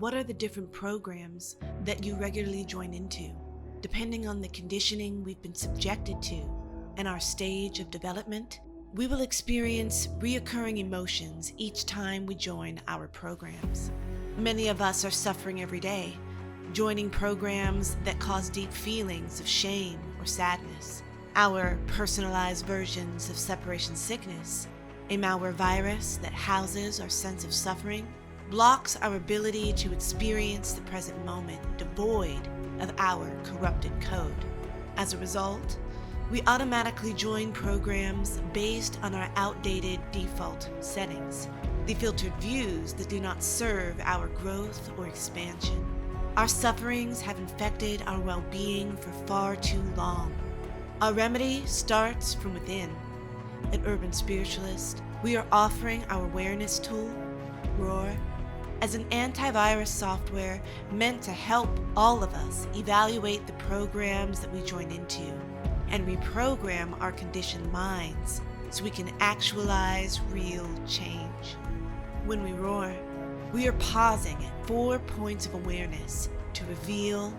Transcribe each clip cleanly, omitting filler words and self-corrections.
what are the different programs that you regularly join into? Depending on the conditioning we've been subjected to and our stage of development, we will experience reoccurring emotions each time we join our programs. Many of us are suffering every day, joining programs that cause deep feelings of shame or sadness. Our personalized versions of separation sickness, a malware virus that houses our sense of suffering, blocks our ability to experience the present moment devoid of our corrupted code. As a result, we automatically join programs based on our outdated default settings, the filtered views that do not serve our growth or expansion. Our sufferings have infected our well-being for far too long. Our remedy starts from within. At Urban Spiritualist, we are offering our awareness tool, ROR, as an antivirus software meant to help all of us evaluate the programs that we join into and reprogram our conditioned minds so we can actualize real change. When we roar, we are pausing at 4 points of awareness to reveal,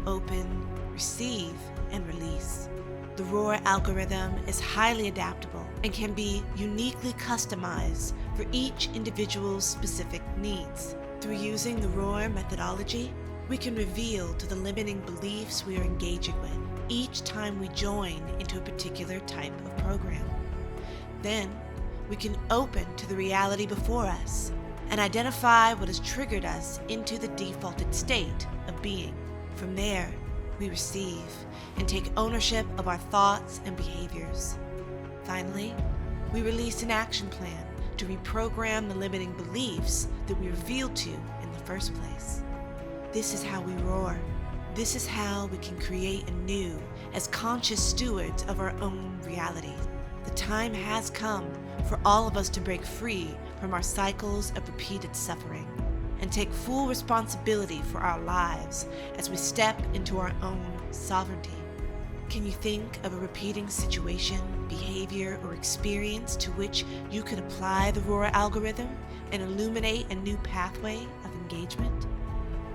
open, receive, and release. The ROR algorithm is highly adaptable and can be uniquely customized for each individual's specific needs. Through using the ROR methodology, we can reveal to the limiting beliefs we are engaging with each time we join into a particular type of program. Then, we can open to the reality before us and identify what has triggered us into the defaulted state of being. From there, we receive and take ownership of our thoughts and behaviors. Finally, we release an action plan to reprogram the limiting beliefs that we revealed to in the first place. This is how we roar. This is how we can create anew as conscious stewards of our own reality. The time has come for all of us to break free from our cycles of repeated suffering and take full responsibility for our lives as we step into our own sovereignty. Can you think of a repeating situation, behavior, or experience to which you could apply the ROR algorithm and illuminate a new pathway of engagement?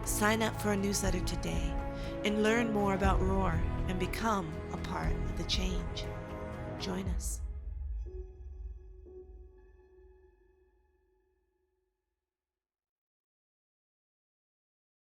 Sign up for our newsletter today and learn more about ROR and become a part of the change. Join us.